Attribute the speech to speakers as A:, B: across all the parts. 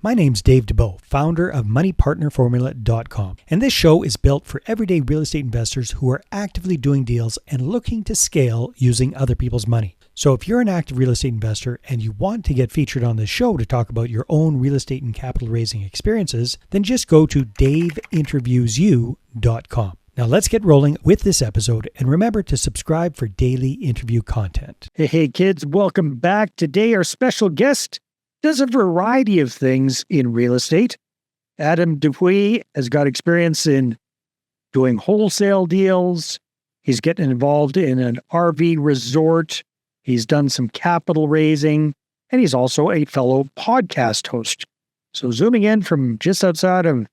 A: My name's Dave Dupuis, founder of MoneyPartnerFormula.com, and this show is built for everyday real estate investors who are actively doing deals and looking to scale using other people's money. So if you're an active real estate investor and you want to get featured on this show to talk about your own real estate and capital raising experiences, then just go to daveinterviewsyou.com. Now let's get rolling with this episode, and remember to subscribe for daily interview content.
B: Hey kids, welcome back. Today our special guest does a variety of things in real estate. Adam Dupuis has got experience in doing wholesale deals. He's getting involved in an RV resort. He's done some capital raising, and he's also a fellow podcast host. So zooming in from just outside of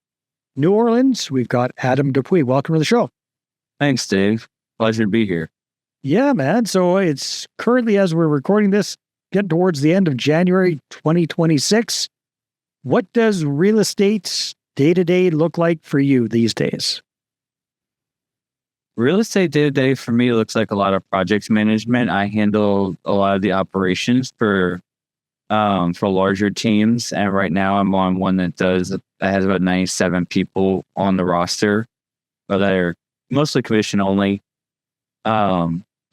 B: New Orleans, we've got Adam Dupuis. Welcome to the show.
C: Thanks, Dave. Pleasure to be here.
B: Yeah, man. So it's currently, as we're recording this, getting towards the end of January 2026. What does real estate day-to-day look like for you these days?
C: Real estate day-to-day for me looks like a lot of project management. I handle a lot of the operations for larger teams. And right now I'm on one that has about 97 people on the roster, but that are mostly commission only.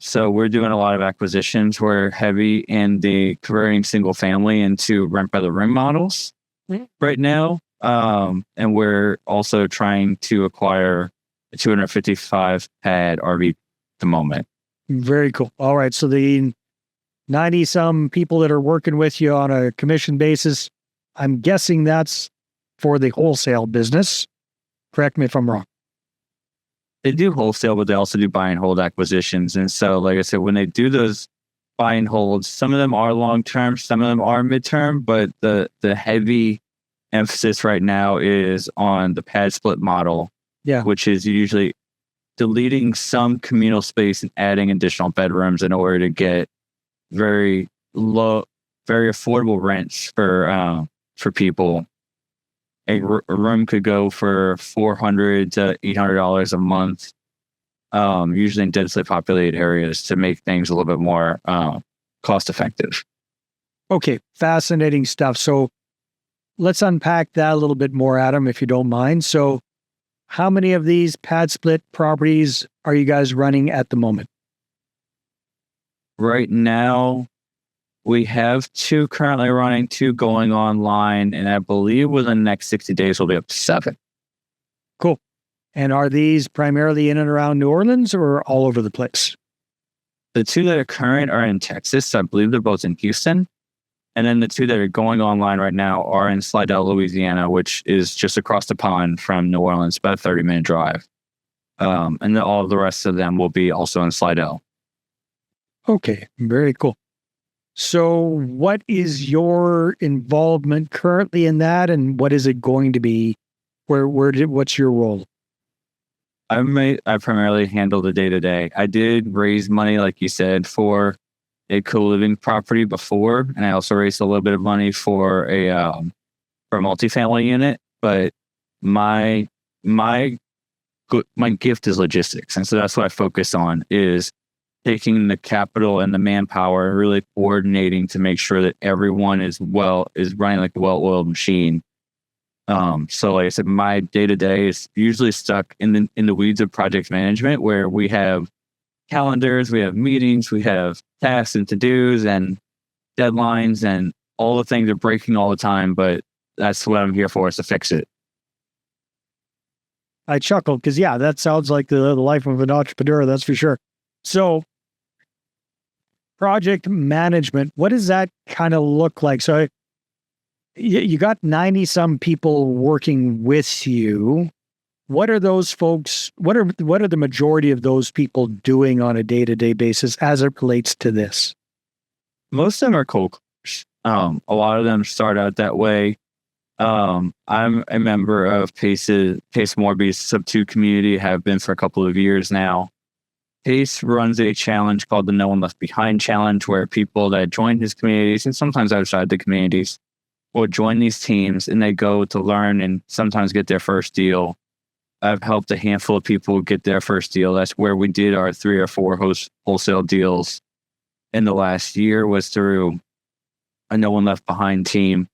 C: So we're doing a lot of acquisitions. We're heavy in the converting single family into rent by the room models right now. And we're also trying to acquire a 255 pad RV at the moment.
B: Very cool. All right. So the 90 some people that are working with you on a commission basis, I'm guessing that's for the wholesale business. Correct me if I'm wrong.
C: They do wholesale, but they also do buy and hold acquisitions. And so, like I said, when they do those buy and holds, some of them are long-term, some of them are midterm, but the heavy emphasis right now is on the pad split model, which is usually deleting some communal space and adding additional bedrooms in order to get very low, very affordable rents for people. A room could go for $400 to $800 a month, usually in densely populated areas, to make things a little bit more cost effective.
B: Okay, fascinating stuff. So let's unpack that a little bit more, Adam, if you don't mind. So how many of these pad split properties are you guys running at the moment?
C: Right now, we have 2 currently running, 2 going online, and I believe within the next 60 days, we'll be up to 7.
B: Cool. And are these primarily in and around New Orleans or all over the place?
C: The 2 that are current are in Texas. I believe they're both in Houston. And then the 2 that are going online right now are in Slidell, Louisiana, which is just across the pond from New Orleans, about a 30-minute drive. And then all of the rest of them will be also in Slidell.
B: Okay, very cool. So what is your involvement currently in that, and what is it going to be? What's your role?
C: I primarily handle the day-to-day. I did raise money, like you said, for a co-living property before, and I also raised a little bit of money for a multifamily unit. But my gift is logistics, and so that's what I focus on, is taking the capital and the manpower, really coordinating to make sure that everyone is running like a well-oiled machine. So like I said, my day-to-day is usually stuck in the weeds of project management, where we have calendars, we have meetings, we have tasks and to-dos and deadlines, and all the things are breaking all the time, but that's what I'm here for, is to fix it.
B: I chuckle because, that sounds like the life of an entrepreneur, that's for sure. So project management, what does that kind of look like? So you got 90 some people working with you. What are those folks, what are the majority of those people doing on a day-to-day basis as it relates to this?
C: Most of them are cold callers. A lot of them start out that way. I'm a member of Pace Morby's Sub-2 community, have been for a couple of years now. Pace runs a challenge called the No One Left Behind Challenge, where people that join his communities, and sometimes outside the communities, will join these teams, and they go to learn and sometimes get their first deal. I've helped a handful of people get their first deal. That's where we did our 3 or 4 wholesale deals in the last year, was through a No One Left Behind team.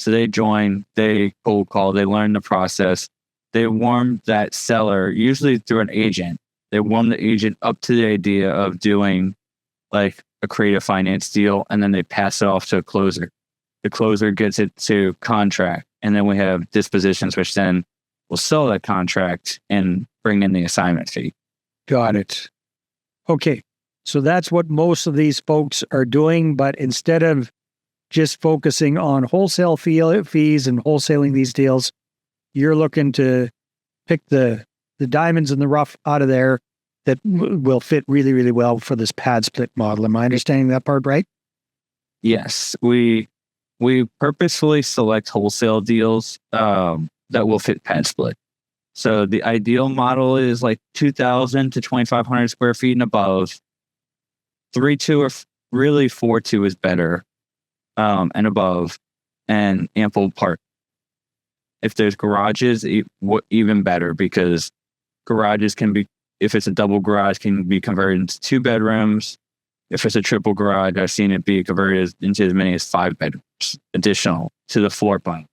C: So they join, they cold call, they learn the process. They warm that seller, usually through an agent. They warm the agent up to the idea of doing like a creative finance deal, and then they pass it off to a closer. The closer gets it to contract, and then we have dispositions, which then will sell that contract and bring in the assignment fee.
B: Got it. Okay. So that's what most of these folks are doing, but instead of just focusing on wholesale fees and wholesaling these deals, you're looking to pick the diamonds in the rough out of there that will fit really, really well for this pad split model. Am I understanding that part right?
C: Yes, we purposefully select wholesale deals that will fit pad split. So the ideal model is like 2,000 to 2,500 square feet and above. 3.2 or really 4.2 is better, and above, and ample park. If there's garages, even better, because garages can be, if it's a double garage, can be converted into 2 bedrooms. If it's a triple garage, I've seen it be converted into as many as 5 bedrooms additional to the floor plan.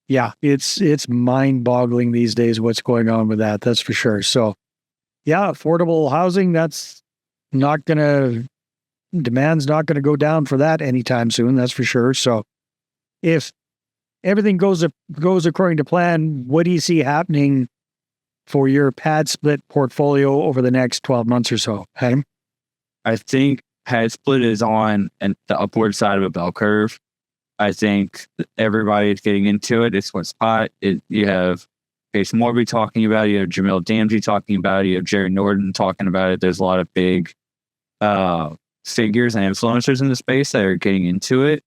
B: Yeah, it's mind-boggling these days what's going on with that. That's for sure. So, yeah, affordable housing, demand's not gonna go down for that anytime soon. That's for sure. So, if everything goes according to plan, what do you see happening for your pad split portfolio over the next 12 months or so, Adam?
C: I think pad split is on the upward side of a bell curve. I think everybody is getting into it. It's what's hot. You have Pace Morby talking about it. You have Jamil Damji talking about it. You have Jerry Norton talking about it. There's a lot of big figures and influencers in the space that are getting into it.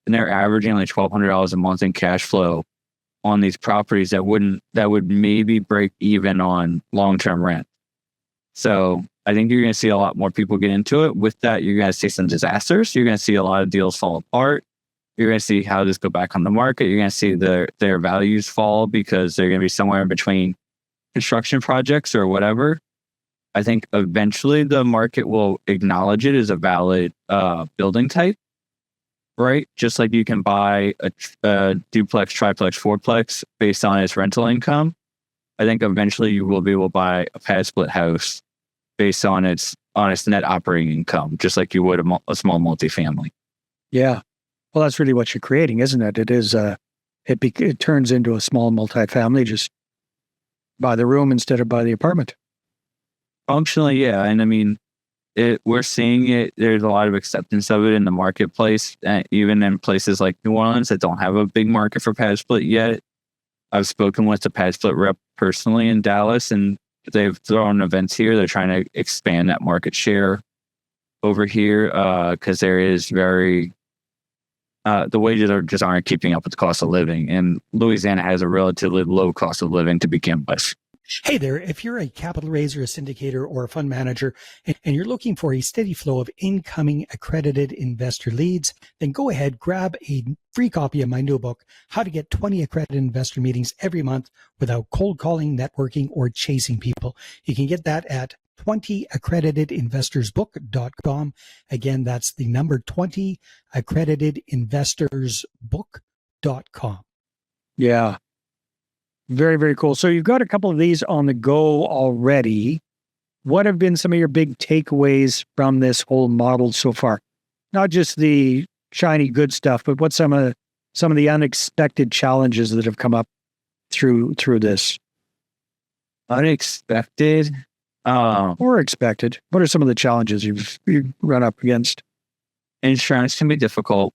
C: And they're averaging like $1,200 a month in cash flow on these properties that would maybe break even on long-term rent. So I think you're going to see a lot more people get into it. With that, you're going to see some disasters. You're going to see a lot of deals fall apart. You're going to see houses go back on the market. You're going to see their values fall because they're going to be somewhere in between construction projects or whatever. I think eventually the market will acknowledge it as a valid building type, right? Just like you can buy a duplex, triplex, fourplex based on its rental income. I think eventually you will be able to buy a pad split house based on its net operating income, just like you would a small multifamily.
B: Yeah. Well, that's really what you're creating, isn't it? It is it turns into a small multifamily, just buy the room instead of buy the apartment.
C: Functionally, yeah. And I mean, we're seeing it. There's a lot of acceptance of it in the marketplace, even in places like New Orleans that don't have a big market for pad split yet. I've spoken with the pad split rep personally in Dallas, and they've thrown events here. They're trying to expand that market share over here because there is the wages just aren't keeping up with the cost of living, and Louisiana has a relatively low cost of living to begin with.
A: Hey there, if you're a capital raiser, a syndicator, or a fund manager, and you're looking for a steady flow of incoming accredited investor leads, then go ahead, grab a free copy of my new book, How to Get 20 Accredited Investor Meetings Every Month Without Cold Calling, Networking, or Chasing People. You can get that at 20accreditedinvestorsbook.com. Again, that's the number 20accreditedinvestorsbook.com.
B: Yeah. Very, very cool. So you've got a couple of these on the go already. What have been some of your big takeaways from this whole model so far? Not just the shiny good stuff, but what some of the unexpected challenges that have come up through this?
C: Unexpected?
B: Or expected. What are some of the challenges you've run up against?
C: Insurance can be difficult.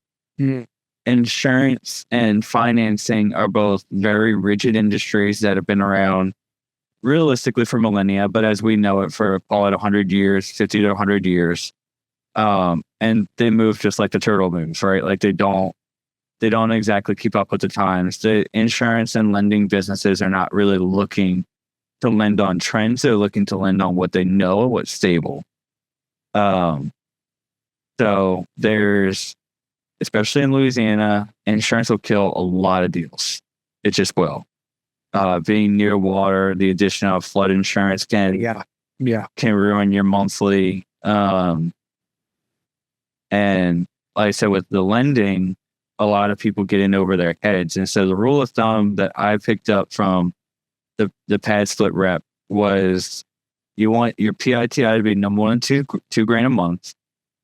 C: Insurance and financing are both very rigid industries that have been around realistically for millennia, but as we know it for, call it 100 years, 50 to 100 years. And they move just like the turtle moves, right? Like they don't exactly keep up with the times. The insurance and lending businesses are not really looking to lend on trends. They're looking to lend on what they know, what's stable. So there's, especially in Louisiana, insurance will kill a lot of deals. It just will. Being near water, the addition of flood insurance can ruin your monthly. And like I said, with the lending, a lot of people get in over their heads. And so the rule of thumb that I picked up from the pad split rep was you want your PITI to be no more than two grand a month.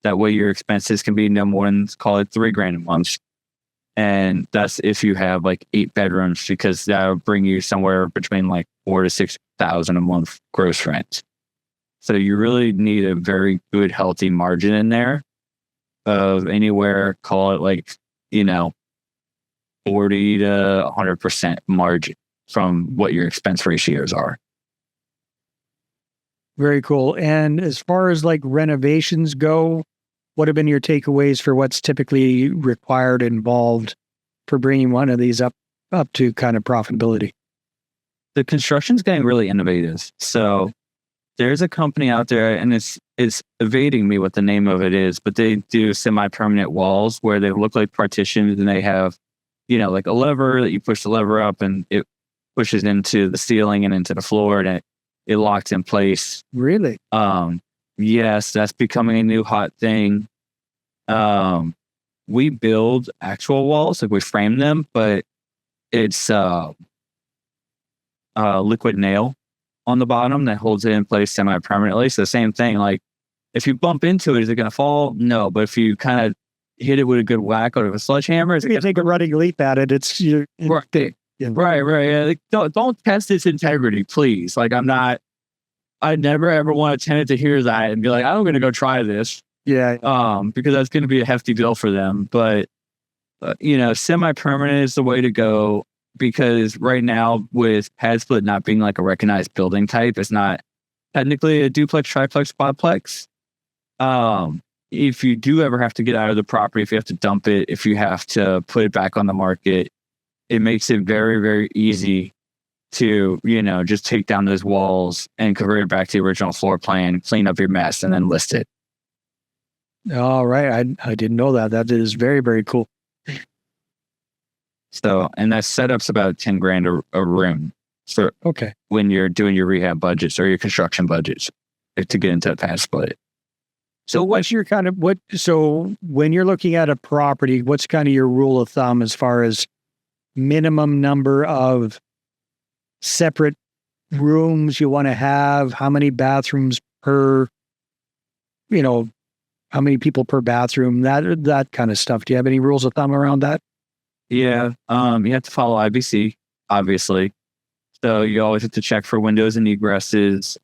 C: That way your expenses can be no more than, call it $3,000 a month. And that's if you have like 8 bedrooms, because that'll bring you somewhere between like 4,000 to 6,000 a month gross rent. So you really need a very good, healthy margin in there of anywhere, call it like, 40 to 100% margin from what your expense ratios are.
B: Very cool. And as far as like renovations go, what have been your takeaways for what's typically required, involved for bringing one of these up to kind of profitability?
C: The construction's getting really innovative. So there's a company out there, and it's evading me what the name of it is, but they do semi-permanent walls where they look like partitions, and they have, like a lever that you push the lever up and it pushes into the ceiling and into the floor, and it locks in place.
B: Really?
C: Yes, that's becoming a new hot thing. We build actual walls, like we frame them, but it's liquid nail on the bottom that holds it in place semi-permanently. So the same thing, like if you bump into it, is it going to fall? No, but if you kind of hit it with a good whack out of a sledgehammer,
B: you take a running leap at it.
C: Right. Yeah, like, don't test its integrity, please. Like I never ever want a tenant to hear that and be like, I'm going to go try this.
B: Yeah.
C: Because that's going to be a hefty bill for them. But semi-permanent is the way to go, because right now with pad split not being like a recognized building type, it's not technically a duplex, triplex, quadplex. If you do ever have to get out of the property, if you have to dump it, if you have to put it back on the market, it makes it very, very easy to, just take down those walls and convert it back to the original floor plan, clean up your mess, and then list it.
B: All right. I didn't know that. That is very, very cool.
C: So, and that setup's about $10,000 a room for when you're doing your rehab budgets or your construction budgets to get into a pad split.
B: So what's your so when you're looking at a property, what's kind of your rule of thumb as far as minimum number of separate rooms you want to have, how many bathrooms per, how many people per bathroom, that kind of stuff? Do you have any rules of thumb around that?
C: Yeah. You have to follow IBC, obviously. So you always have to check for windows and egresses.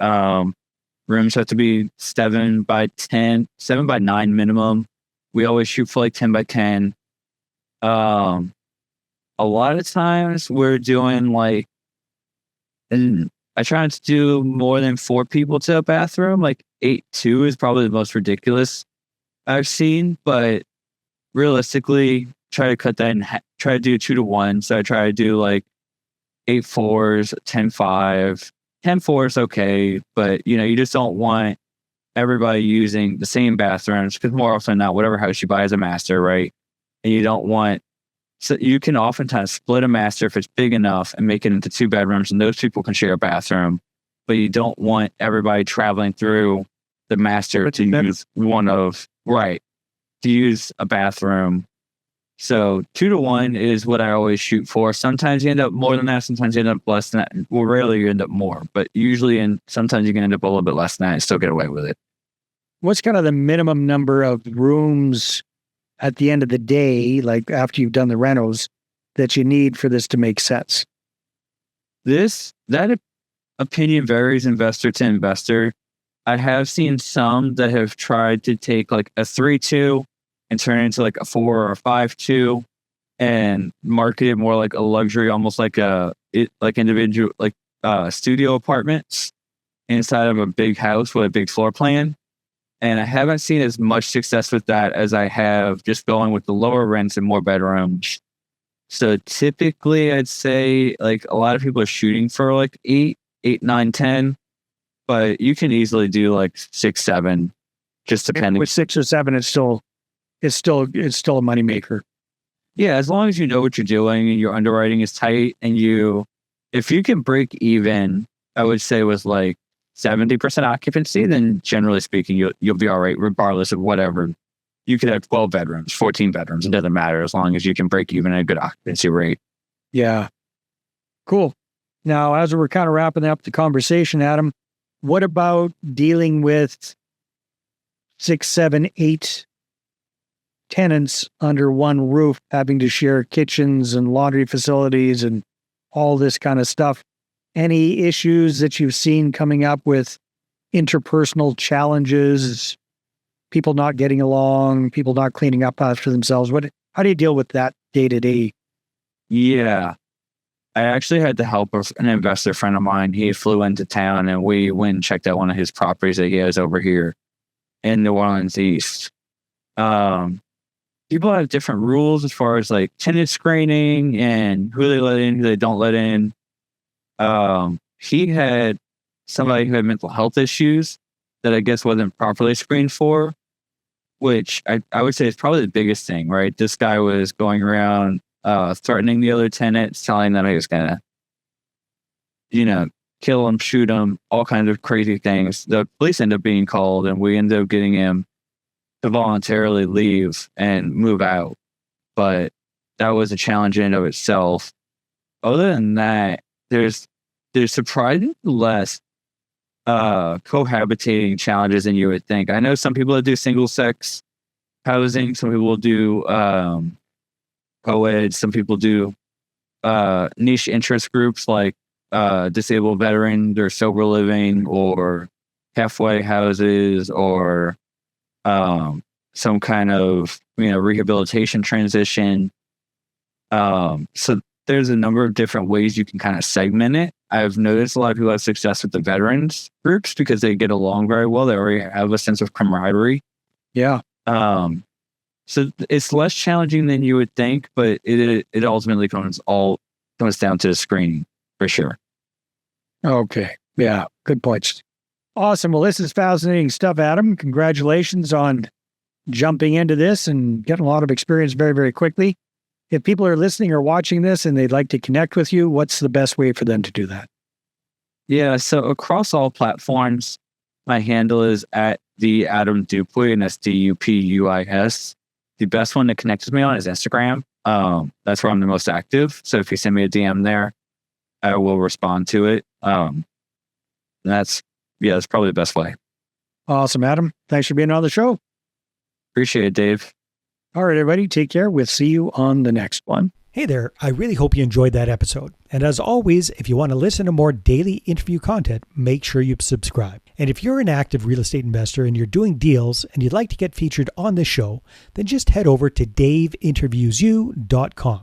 C: Rooms have to be 7 by 9 minimum. We always shoot for like 10 by 10. A lot of times we're doing and I try not to do more than 4 people to a bathroom. Like 8-2 is probably the most ridiculous I've seen, but realistically, try to cut that in try to do 2 to 1. So I try to do like 8-4s, 10-5. 10-4 is okay, but you just don't want everybody using the same bathrooms, because more often than not, whatever house you buy is a master, right? And you don't want, so you can oftentimes split a master if it's big enough and make it into 2 bedrooms, and those people can share a bathroom, but you don't want everybody traveling through the master to use to use a bathroom. So 2 to 1 is what I always shoot for. Sometimes you end up more than that. Sometimes you end up less than that. Well, rarely you end up more, but usually, and sometimes you can end up a little bit less than that and still get away with it.
B: What's kind of the minimum number of rooms at the end of the day, like after you've done the renos, that you need for this to make sense?
C: That opinion varies investor to investor. I have seen some that have tried to take like a 3-2 and turn it into like a 4 or a 5-2 and market it more like a luxury, almost like individual, like studio apartments inside of a big house with a big floor plan. And I haven't seen as much success with that as I have just going with the lower rents and more bedrooms. So typically I'd say like a lot of people are shooting for like 8, 9, 10, but you can easily do like 6, 7, just depending.
B: With 6 or 7, it's still a moneymaker.
C: Yeah, as long as you know what you're doing and your underwriting is tight, and if you can break even, I would say with like 70% occupancy, then generally speaking, you'll be all right, regardless of whatever you could have 12 bedrooms, 14 bedrooms. It doesn't matter as long as you can break even at a good occupancy rate.
B: Yeah. Cool. Now, as we're kind of wrapping up the conversation, Adam, what about dealing with 6, 7, 8 tenants under one roof, having to share kitchens and laundry facilities and all this kind of stuff? Any issues that you've seen coming up with interpersonal challenges, people not getting along, people not cleaning up after themselves? How do you deal with that day to day?
C: Yeah. I actually had the help of an investor friend of mine. He flew into town and we went and checked out one of his properties that he has over here in New Orleans East. People have different rules as far as like tenant screening and who they let in, who they don't let in. He had somebody who had mental health issues that I guess wasn't properly screened for, which I would say is probably the biggest thing, right? This guy was going around threatening the other tenants, telling them he was going to, kill him, shoot him, all kinds of crazy things. The police ended up being called and we ended up getting him to voluntarily leave and move out. But that was a challenge in and of itself. Other than that, there's surprisingly less cohabitating challenges than you would think. I know some people that do single sex housing, some people do co-ed, some people do niche interest groups like disabled veterans or sober living or halfway houses or some kind of rehabilitation transition. So there's a number of different ways you can kind of segment it. I've noticed a lot of people have success with the veterans groups because they get along very well. They already have a sense of camaraderie.
B: Yeah.
C: So it's less challenging than you would think, but it ultimately comes down to the screening for sure.
B: Okay. Yeah. Good points. Awesome. Well, this is fascinating stuff, Adam. Congratulations on jumping into this and getting a lot of experience very, very quickly. If people are listening or watching this and they'd like to connect with you, what's the best way for them to do that?
C: Yeah. So across all platforms, my handle is at the Adam Dupuis, and that's Dupuis. The best one to connect with me on is Instagram. That's where I'm the most active. So if you send me a DM there, I will respond to it. That's probably the best way.
B: Awesome, Adam. Thanks for being on the show.
C: Appreciate it, Dave.
B: All right, everybody, take care. We'll see you on the next one.
A: Hey there, I really hope you enjoyed that episode. And as always, if you want to listen to more daily interview content, make sure you subscribe. And if you're an active real estate investor and you're doing deals and you'd like to get featured on this show, then just head over to daveinterviewsyou.com.